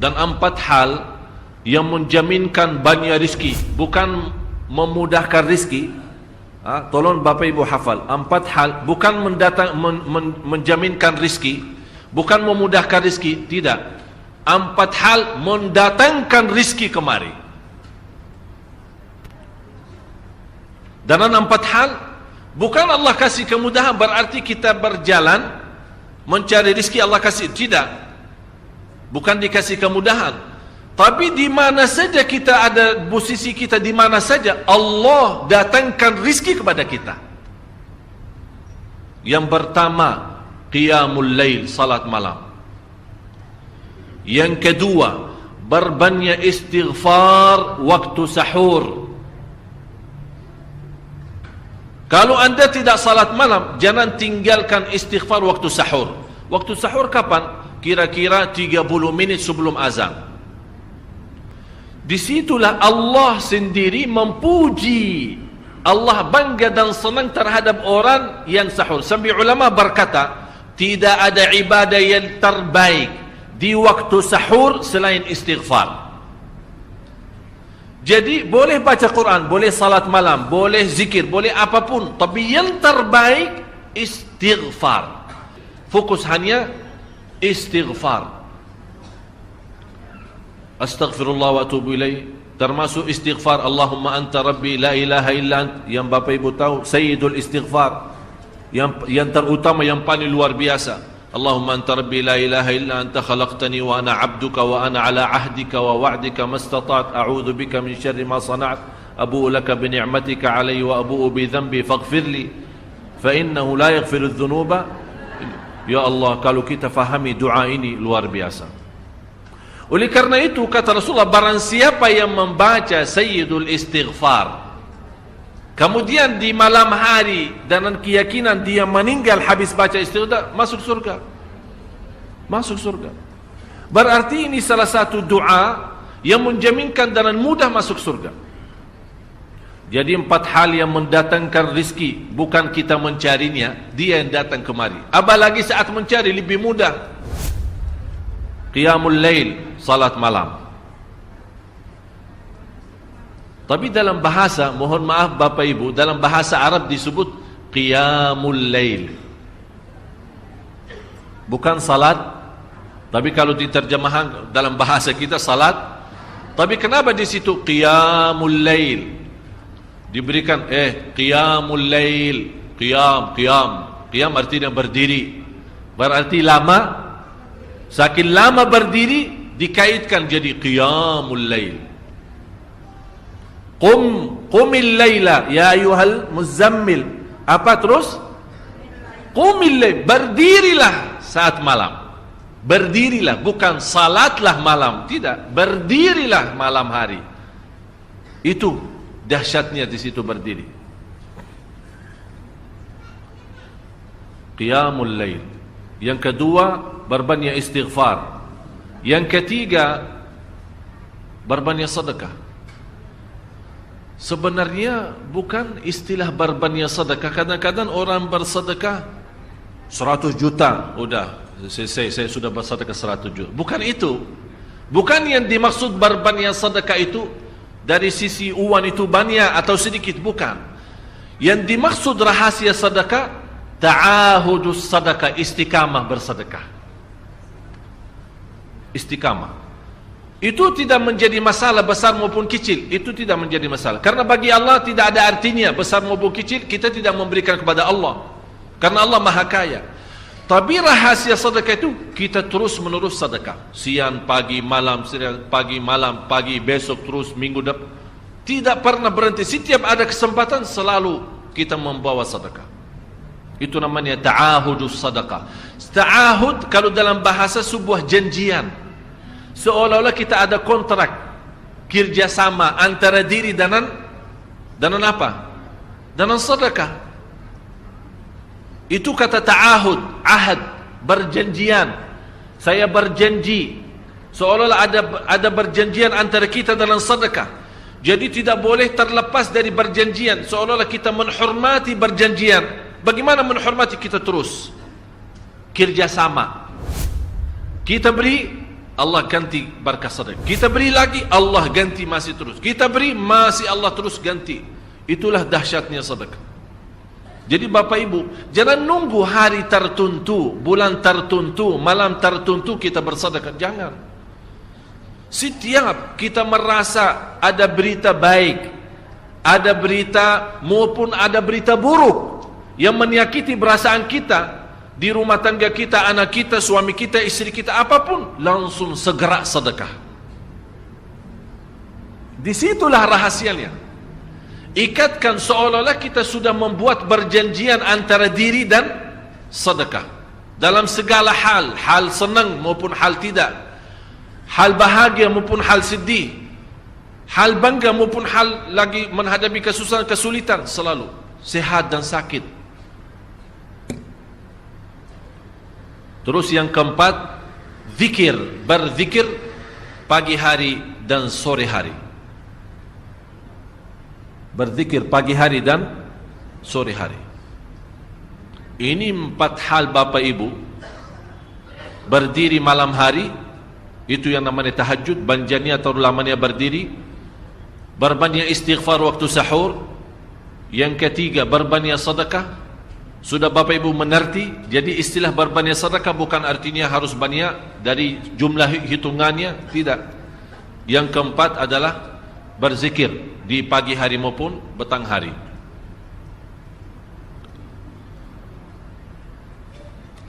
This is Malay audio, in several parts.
dan 4 hal yang menjaminkan banyak rizki, bukan memudahkan rizki. Tolong Bapak Ibu hafal, 4 hal bukan menjaminkan rizki, bukan memudahkan rizki, tidak. 4 hal mendatangkan rizki kemari. Dan 4 hal bukan Allah kasih kemudahan berarti kita berjalan mencari rizki Allah kasih, tidak. Bukan dikasih kemudahan, tapi di mana saja kita ada, posisi kita di mana saja, Allah datangkan rizki kepada kita. Yang pertama, qiyamul lail, salat malam. Yang kedua, berbanyak istighfar waktu sahur. Kalau anda tidak salat malam, jangan tinggalkan istighfar waktu sahur. Waktu sahur kapan? Kira-kira 30 minit sebelum azan. Disitulah Allah sendiri memuji, Allah bangga dan senang terhadap orang yang sahur. Sampai ulama berkata, tidak ada ibadah yang terbaik di waktu sahur selain istighfar. Jadi boleh baca Quran, boleh salat malam, boleh zikir, boleh apapun, tapi yang terbaik istighfar. Fokus hanya istighfar. Astaghfirullah wa atubu ilaih, termasuk istighfar Allahumma anta rabbi la ilaha illa ant, yang Bapak Ibu tahu sayyidul istighfar, yang terutama, yang paling luar biasa. Allahumma anta rabbi la ilaha illa anta khalaqtani wa ana abduka wa ana ala ahdika wa wa'dika mastata'at a'udzu bika min syarri ma sana'at abu'u laka bi ni'matika alayya wa abu'u bi dhanbi faghfirli fa innahu la yaghfiru adh-dhunuba. Ya Allah, kalau kita fahami doa ini luar biasa. Oleh karena itu kata Rasulullah, barang siapa yang membaca sayyidul istighfar, kemudian di malam hari dengan keyakinan dia meninggal habis baca istighfar, masuk surga. Masuk surga. Berarti ini salah satu doa yang menjaminkan dengan mudah masuk surga. Jadi 4 hal yang mendatangkan rizki, bukan kita mencarinya, dia yang datang kemari. Apalagi saat mencari lebih mudah. Qiyamul lail, salat malam. Tapi dalam bahasa, mohon maaf Bapak Ibu, dalam bahasa Arab disebut qiyamul lail, bukan salat. Tapi kalau diterjemahkan dalam bahasa kita salat. Tapi kenapa di situ qiyamul lail? Diberikan qiyamul lail, qiyam artinya berdiri, berarti lama. Saking lama berdiri dikaitkan jadi qiyamul lail. Qumil laila ya ayyuhal muzammil. Apa terus? Qumil lail, berdirilah saat malam. Berdirilah, bukan salatlah malam, tidak, berdirilah malam hari. Itu dahsyatnya di situ berdiri. Qiyamul lail. Yang kedua, berbanyak istighfar. Yang ketiga, berbanyak sedekah. Sebenarnya bukan istilah berbanyak sedekah. Kadang-kadang orang bersedekah 100 juta, udah saya sudah bersedekah 100 juta. Bukan itu. Bukan yang dimaksud berbanyak sedekah itu dari sisi uang itu banyak atau sedikit, bukan. Yang dimaksud rahasia sedekah, ta'ahudus sedekah, istiqamah bersedekah. Istiqamah. Itu tidak menjadi masalah besar maupun kecil, itu tidak menjadi masalah. Karena bagi Allah tidak ada artinya besar maupun kecil, kita tidak memberikan kepada Allah. Karena Allah Maha Kaya. Tapi rahasia sedekah itu kita terus menerus sedekah. Siang, pagi, malam, pagi, besok, terus minggu depan. Tidak pernah berhenti. Setiap ada kesempatan selalu kita membawa sedekah. Itu namanya ta'ahudus sedekah. Ta'ahud kalau dalam bahasa sebuah janjian. Seolah-olah kita ada kontrak kerjasama antara diri dan apa? Dengan sedekah. Itu kata ta'ahud, ahad, berjanjian. Saya berjanji. Seolah-olah ada berjanjian antara kita dalam sedekah. Jadi tidak boleh terlepas dari berjanjian. Seolah-olah kita menghormati berjanjian. Bagaimana menghormati? Kita terus kerjasama. Kita beri, Allah ganti berkah sedekah. Kita beri lagi, Allah ganti masih terus. Kita beri, masih Allah terus ganti. Itulah dahsyatnya sedekah. Jadi Bapak Ibu, jangan nunggu hari tertentu, bulan tertentu, malam tertentu kita bersedekah. Jangan. Setiap kita merasa ada berita baik, ada berita maupun ada berita buruk yang menyakiti perasaan kita, di rumah tangga kita, anak kita, suami kita, istri kita, apapun, langsung segera sedekah. Disitulah rahasianya. Ikatkan seolah-olah kita sudah membuat perjanjian antara diri dan sedekah. Dalam segala hal, hal senang maupun hal tidak, hal bahagia maupun hal sedih, hal bangga maupun hal lagi menghadapi kesusahan, kesulitan, selalu sehat dan sakit. Terus yang keempat, zikir, berzikir pagi hari dan sore hari. Berzikir pagi hari dan sore hari. Ini 4 hal Bapak Ibu. Berdiri malam hari, itu yang namanya tahajud, banjanya atau lamanya berdiri. Berbanyak istighfar waktu sahur. Yang ketiga, berbanyak sedekah. Sudah Bapak Ibu mengerti. Jadi istilah berbanyak sedekah bukan artinya harus banyak dari jumlah hitungannya, tidak. Yang keempat adalah berzikir di pagi hari maupun petang hari.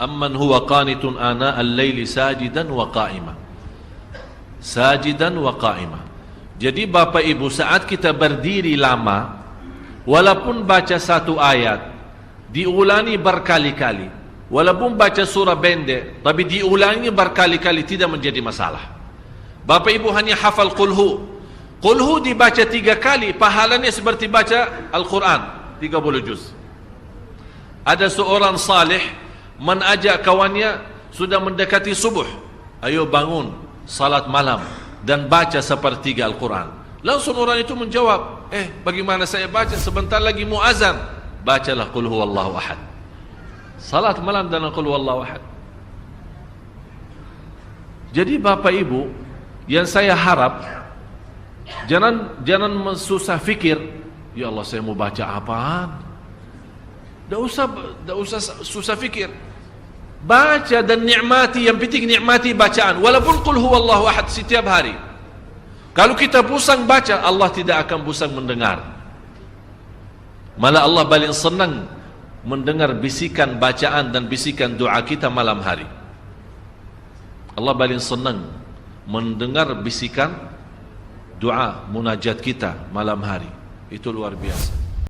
Amman huwa qanitun ana al-laili sajidan wa qa'ima. Sajidan wa qa'ima. Jadi Bapak Ibu, saat kita berdiri lama, walaupun baca satu ayat, diulangi berkali-kali, walaupun baca surah pendek, tapi diulangi berkali-kali, tidak menjadi masalah. Bapak Ibu hanya hafal qulhu. Qulhu dibaca 3 kali, pahalanya seperti baca Al-Quran 30 juz. Ada seorang salih mengajak kawannya, sudah mendekati subuh, ayo bangun salat malam dan baca sepertiga Al-Quran. Langsung orang itu menjawab, bagaimana saya baca, sebentar lagi muazan. Bacalah qul huwallahu ahad. Salat malam dan qul huwallahu ahad. Jadi Bapak Ibu, yang saya harap, Jangan susah fikir, ya Allah saya mau baca apaan. Tak usah susah fikir. Baca dan nikmati, yang penting nikmati bacaan. Walaupun qul huwallahu ahad setiap hari. Kalau kita pusing baca, Allah tidak akan pusing mendengar. Malah Allah paling senang mendengar bisikan bacaan dan bisikan doa kita malam hari. Allah paling senang mendengar bisikan doa munajat kita malam hari. Itu luar biasa.